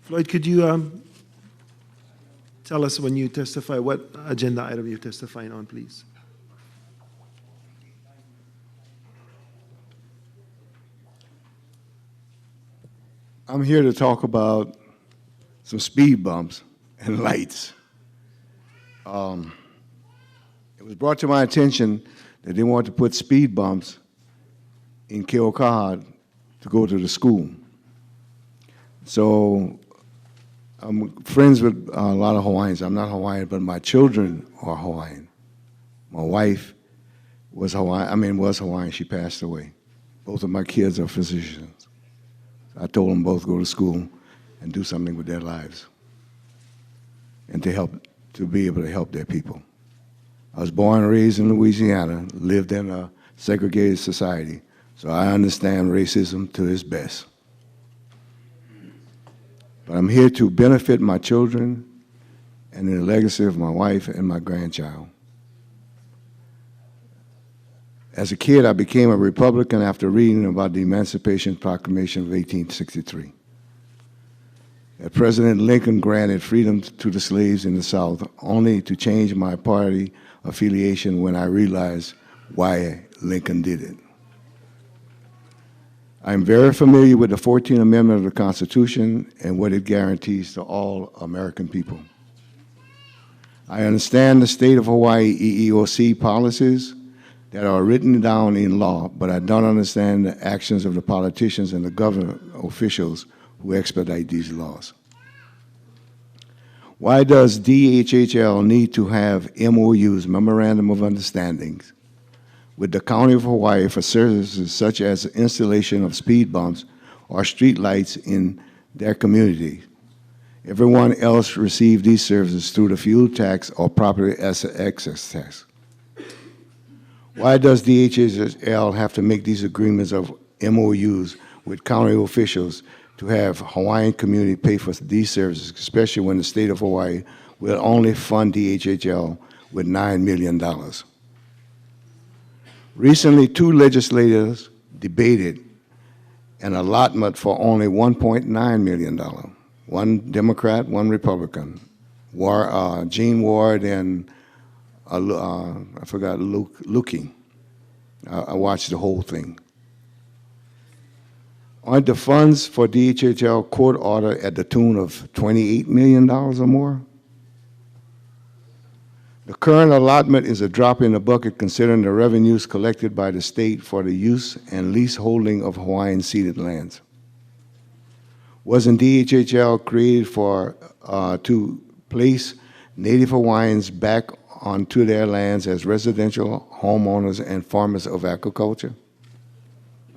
Floyd, could you tell us when you testify what agenda item you're testifying on, please? I'm here to talk about some speed bumps and lights. It was brought to my attention that they wanted to put speed bumps in Keokahad to go to the school. So I'm friends with a lot of Hawaiians. I'm not Hawaiian, but my children are Hawaiian. My wife was Hawaiian. She passed away. Both of my kids are physicians. I told them both go to school and do something with their lives and to be able to help their people. I was born and raised in Louisiana, lived in a segregated society, so I understand racism to its best. But I'm here to benefit my children and the legacy of my wife and my grandchild. As a kid, I became a Republican after reading about the Emancipation Proclamation of 1863. That President Lincoln granted freedom to the slaves in the South, only to change my party affiliation when I realized why Lincoln did it. I'm very familiar with the 14th Amendment of the Constitution and what it guarantees to all American people. I understand the state of Hawaii EEOC policies that are written down in law, but I don't understand the actions of the politicians and the government officials who expedite these laws. Why does DHHL need to have MOUs, Memorandum of Understandings, with the County of Hawaii for services such as installation of speed bumps or street lights in their community? Everyone else receives these services through the fuel tax or property excess tax. Why does DHHL have to make these agreements of MOUs with county officials to have Hawaiian community pay for these services, especially when the state of Hawaii will only fund DHHL with $9 million? Recently, two legislators debated an allotment for only $1.9 million. One Democrat, one Republican, Gene Ward and I forgot Lukey. I watched the whole thing. Aren't the funds for DHHL court order at the tune of $28 million or more? The current allotment is a drop in the bucket considering the revenues collected by the state for the use and lease holding of Hawaiian ceded lands. Wasn't DHHL created to place Native Hawaiians back onto their lands as residential homeowners and farmers of agriculture?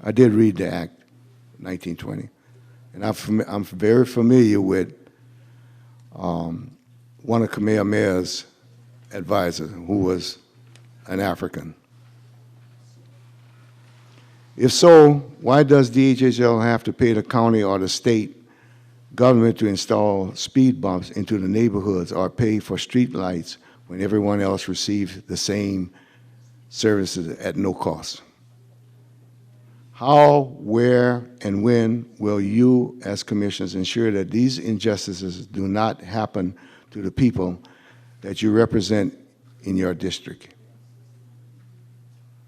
I did read the Act, 1920, and I'm very familiar with one of Kamehameha's advisors, who was an African. If so, why does DHHL have to pay the county or the state government to install speed bumps into the neighborhoods or pay for street lights when everyone else receives the same services at no cost? How, where, and when will you as commissioners ensure that these injustices do not happen to the people that you represent in your district?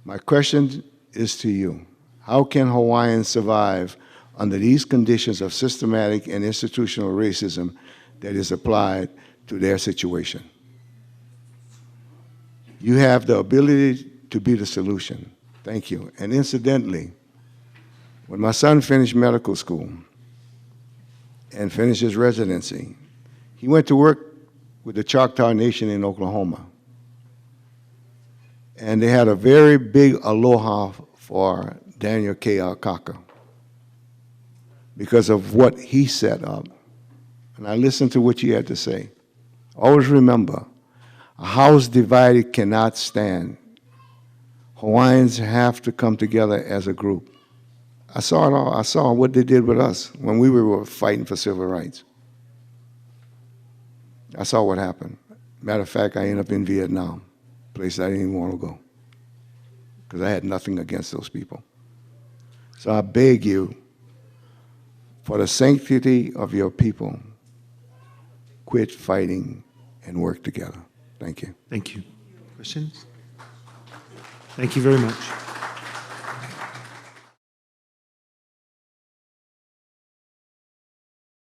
My question is to you. How can Hawaiians survive under these conditions of systematic and institutional racism that is applied to their situation? You have the ability to be the solution. Thank you. And incidentally, when my son finished medical school and finished his residency, he went to work with the Choctaw Nation in Oklahoma. And they had a very big aloha for Daniel K. Alkaka because of what he set up. And I listened to what you had to say. Always remember, a house divided cannot stand. Hawaiians have to come together as a group. I saw it all. I saw what they did with us when we were fighting for civil rights. I saw what happened. Matter of fact, I ended up in Vietnam, a place I didn't even want to go, because I had nothing against those people. So I beg you, for the sanctity of your people, quit fighting and work together. Thank you. Thank you. Questions? Thank you very much.